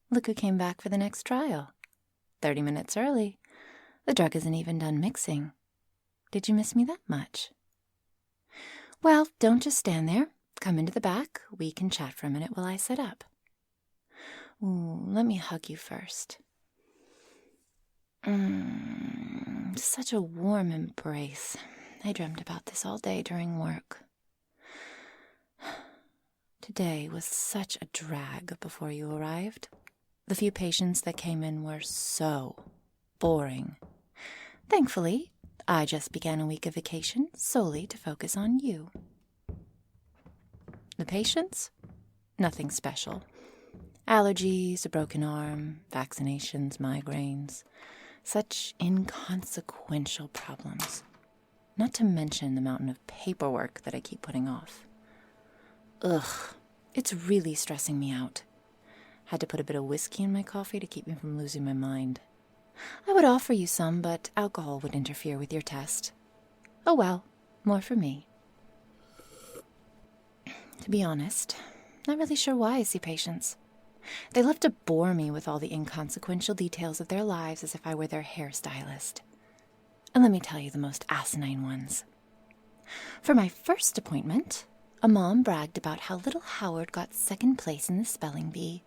Look who came back for the next trial. 30 minutes early. The drug isn't even done mixing. Did you miss me that much? Well, don't just stand there. Come into the back. We can chat for a minute while I set up. Ooh, let me hug you first. Such a warm embrace. I dreamt about this all day during work. Today was such a drag before you arrived. The few patients that came in were so boring. Thankfully, I just began a week of vacation solely to focus on you. The patients? Nothing special. Allergies, a broken arm, vaccinations, migraines. Such inconsequential problems. Not to mention the mountain of paperwork that I keep putting off. Ugh, it's really stressing me out. Had to put a bit of whiskey in my coffee to keep me from losing my mind. I would offer you some, but alcohol would interfere with your test. Oh well, more for me. To be honest, not really sure why I see patients. They love to bore me with all the inconsequential details of their lives as if I were their hairstylist. And let me tell you the most asinine ones. For my first appointment, a mom bragged about how little Howard got second place in the spelling bee,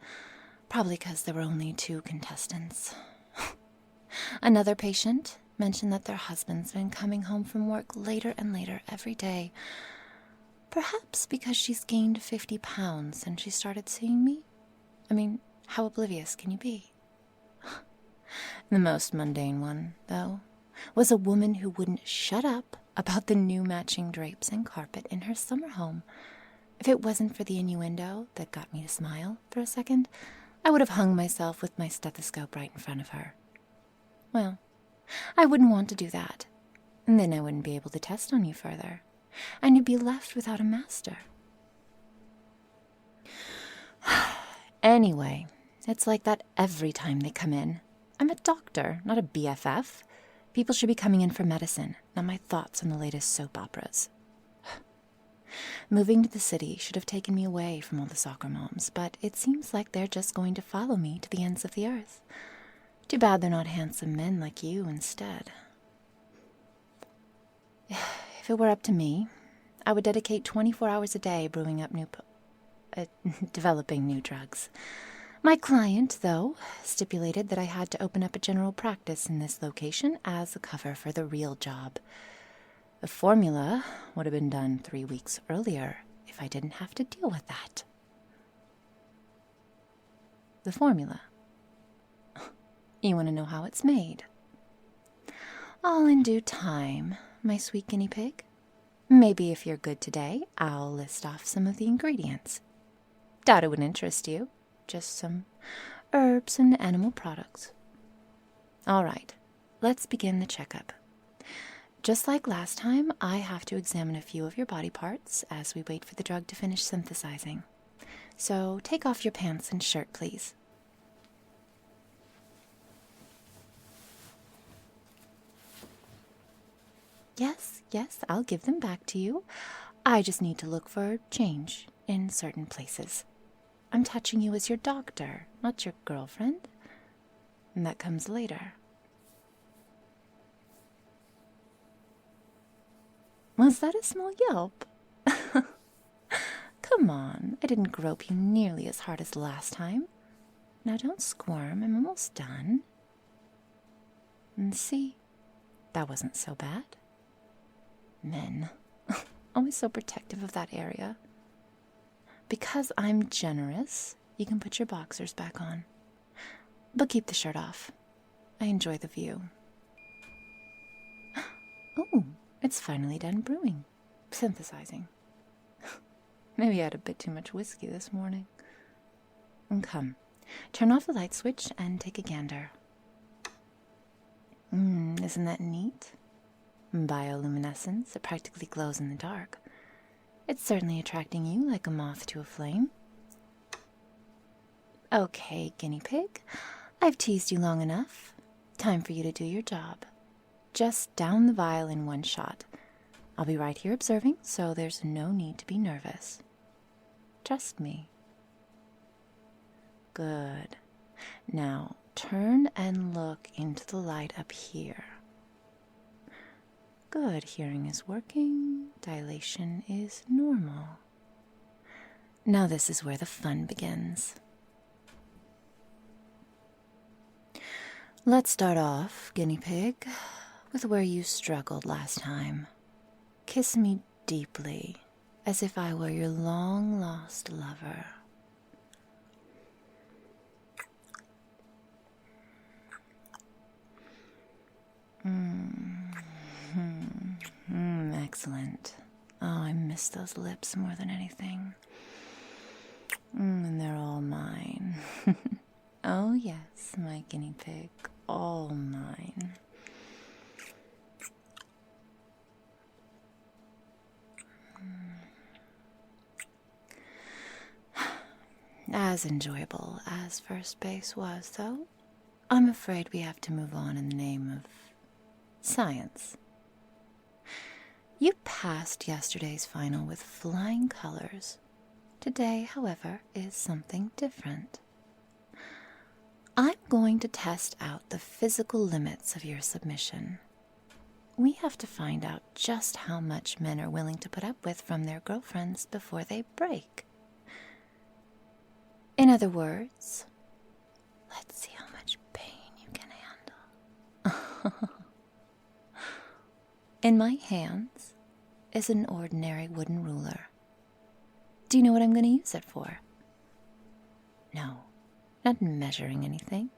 probably because there were only 2 contestants. Another patient mentioned that their husband's been coming home from work later and later every day, perhaps because she's gained 50 pounds since she started seeing me. I mean, how oblivious can you be? The most mundane one, though, was a woman who wouldn't shut up about the new matching drapes and carpet in her summer home. If it wasn't for the innuendo that got me to smile for a second, I would have hung myself with my stethoscope right in front of her. Well, I wouldn't want to do that, and then I wouldn't be able to test on you further, and you'd be left without a master. Anyway, it's like that every time they come in. I'm a doctor, not a BFF. People should be coming in for medicine, not my thoughts on the latest soap operas. Moving to the city should have taken me away from all the soccer moms, but it seems like they're just going to follow me to the ends of the earth. Too bad they're not handsome men like you instead. If it were up to me, I would dedicate 24 hours a day brewing up developing new drugs. My client, though, stipulated that I had to open up a general practice in this location as a cover for the real job. The formula would have been done 3 weeks earlier if I didn't have to deal with that. The formula. You want to know how it's made? All in due time, my sweet guinea pig. Maybe if you're good today, I'll list off some of the ingredients. Doubt it would interest you. Just some herbs and animal products. All right, let's begin the checkup. Just like last time, I have to examine a few of your body parts as we wait for the drug to finish synthesizing. So take off your pants and shirt, please. Yes, I'll give them back to you. I just need to look for change in certain places. I'm touching you as your doctor, not your girlfriend. And that comes later. Was that a small yelp? Come on, I didn't grope you nearly as hard as last time. Now don't squirm, I'm almost done. And see, that wasn't so bad. Men, always so protective of that area. Because I'm generous, you can put your boxers back on. But keep the shirt off. I enjoy the view. Oh, it's finally done brewing. Synthesizing. Maybe I had a bit too much whiskey this morning. And come, turn off the light switch and take a gander. Isn't that neat? Bioluminescence, it practically glows in the dark. It's certainly attracting you like a moth to a flame. Okay, guinea pig, I've teased you long enough. Time for you to do your job. Just down the vial in one shot. I'll be right here observing, so there's no need to be nervous. Trust me. Good. Now, turn and look into the light up here. Good, hearing is working, dilation is normal. Now this is where the fun begins. Let's start off, guinea pig, with where you struggled last time. Kiss me deeply, as if I were your long-lost lover. Excellent. Oh, I miss those lips more than anything. And they're all mine. Oh, yes, my guinea pig, all mine. As enjoyable as first base was, though, I'm afraid we have to move on in the name of science. You passed yesterday's final with flying colors. Today, however, is something different. I'm going to test out the physical limits of your submission. We have to find out just how much men are willing to put up with from their girlfriends before they break. In other words, let's see how much pain you can handle. In my hands is an ordinary wooden ruler. Do you know what I'm going to use it for? No, not measuring anything.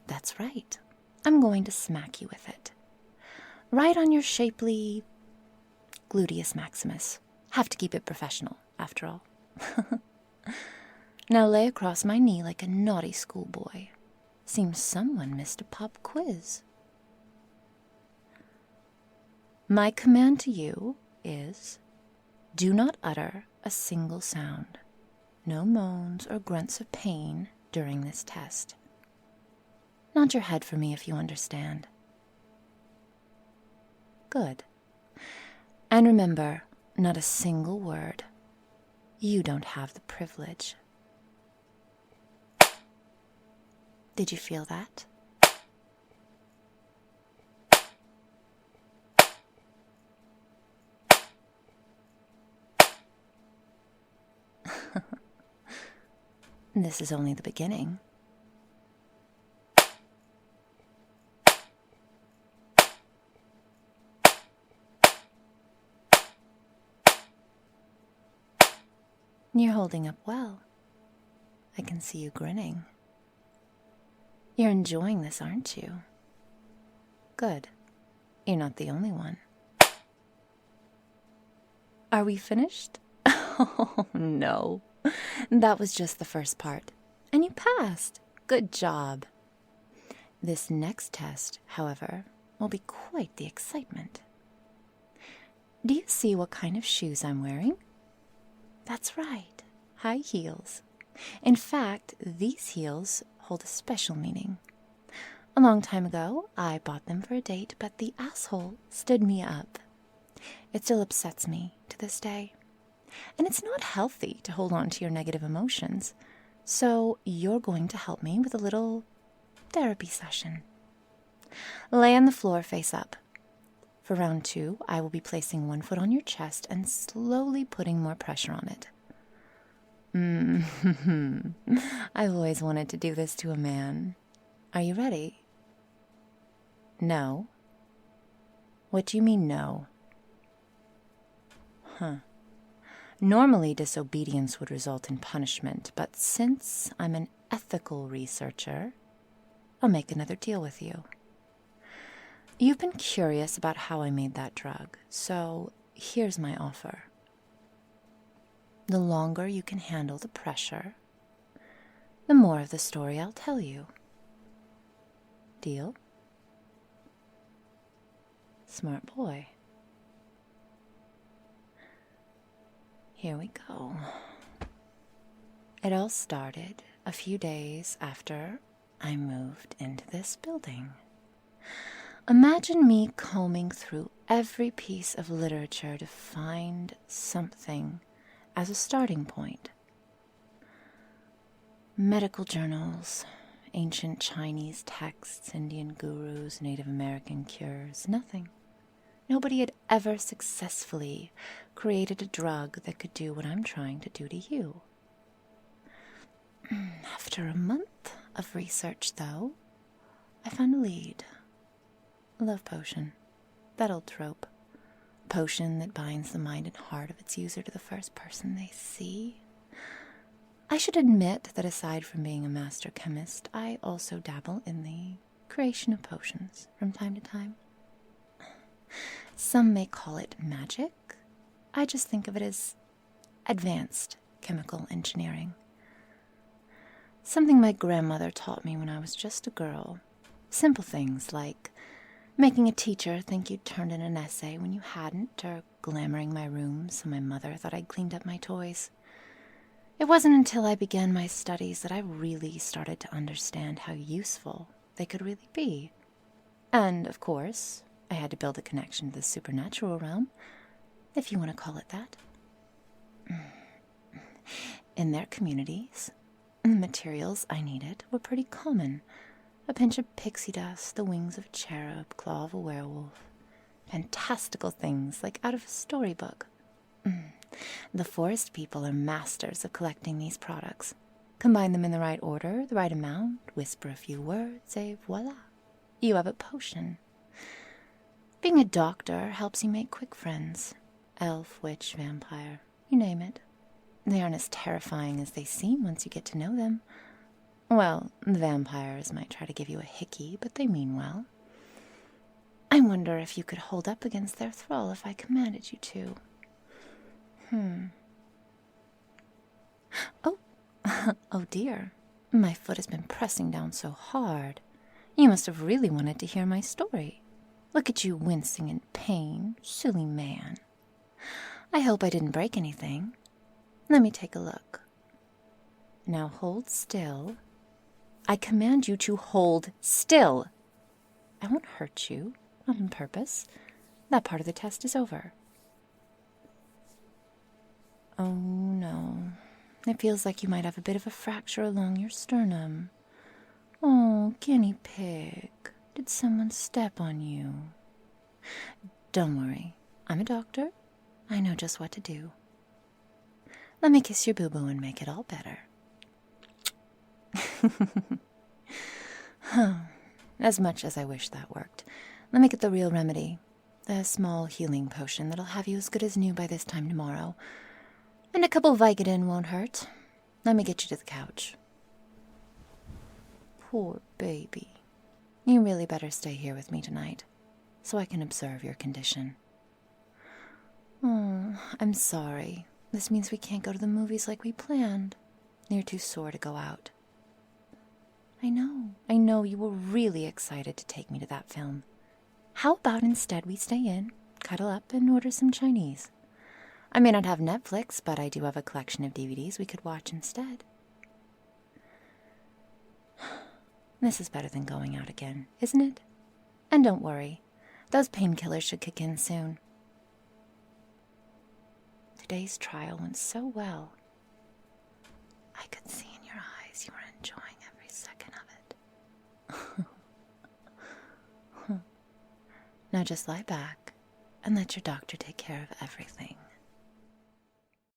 That's right. I'm going to smack you with it. Right on your shapely gluteus maximus. Have to keep it professional, after all. Now lay across my knee like a naughty schoolboy. Seems someone missed a pop quiz. My command to you is, do not utter a single sound. No moans or grunts of pain during this test. Nod your head for me if you understand. Good. And remember, not a single word. You don't have the privilege. Did you feel that? This is only the beginning. You're holding up well. I can see you grinning. You're enjoying this, aren't you? Good. You're not the only one. Are we finished? Oh, no. That was just the first part. And you passed. Good job. This next test, however, will be quite the excitement. Do you see what kind of shoes I'm wearing? That's right, high heels. In fact, these heels hold a special meaning. A long time ago, I bought them for a date, but the asshole stood me up. It still upsets me to this day. And it's not healthy to hold on to your negative emotions. So you're going to help me with a little therapy session. Lay on the floor face up. For round 2, I will be placing one foot on your chest and slowly putting more pressure on it. I've always wanted to do this to a man. Are you ready? No. What do you mean, no? Normally, disobedience would result in punishment, but since I'm an ethical researcher, I'll make another deal with you. You've been curious about how I made that drug, so here's my offer. The longer you can handle the pressure, the more of the story I'll tell you. Deal? Smart boy. Here we go. It all started a few days after I moved into this building. Imagine me combing through every piece of literature to find something as a starting point. Medical journals, ancient Chinese texts, Indian gurus, Native American cures, nothing. Nobody had ever successfully created a drug that could do what I'm trying to do to you. After a month of research, though, I found a lead. A love potion. That old trope. A potion that binds the mind and heart of its user to the first person they see. I should admit that aside from being a master chemist, I also dabble in the creation of potions from time to time. Some may call it magic. I just think of it as advanced chemical engineering. Something my grandmother taught me when I was just a girl. Simple things like making a teacher think you'd turned in an essay when you hadn't, or glamoring my room so my mother thought I'd cleaned up my toys. It wasn't until I began my studies that I really started to understand how useful they could really be. And, of course, I had to build a connection to the supernatural realm, if you want to call it that. In their communities, the materials I needed were pretty common. A pinch of pixie dust, the wings of a cherub, claw of a werewolf. Fantastical things like out of a storybook. The forest people are masters of collecting these products. Combine them in the right order, the right amount, whisper a few words, et voila. You have a potion. Being a doctor helps you make quick friends. Elf, witch, vampire, you name it. They aren't as terrifying as they seem once you get to know them. Well, the vampires might try to give you a hickey, but they mean well. I wonder if you could hold up against their thrall if I commanded you to. Oh, oh dear. My foot has been pressing down so hard. You must have really wanted to hear my story. Look at you wincing in pain, silly man. I hope I didn't break anything. Let me take a look. Now hold still. I command you to hold still. I won't hurt you, not on purpose. That part of the test is over. Oh, no. It feels like you might have a bit of a fracture along your sternum. Oh, guinea pig. Did someone step on you? Don't worry. I'm a doctor. I know just what to do. Let me kiss your boo-boo and make it all better. As much as I wish that worked. Let me get the real remedy. The small healing potion that'll have you as good as new by this time tomorrow. And a couple Vicodin won't hurt. Let me get you to the couch. Poor baby. You really better stay here with me tonight, so I can observe your condition. Oh, I'm sorry. This means we can't go to the movies like we planned. You're too sore to go out. I know you were really excited to take me to that film. How about instead we stay in, cuddle up, and order some Chinese? I may not have Netflix, but I do have a collection of DVDs we could watch instead. This is better than going out again, isn't it? And don't worry, those painkillers should kick in soon. Today's trial went so well. I could see in your eyes you were enjoying every second of it. Now just lie back and let your doctor take care of everything.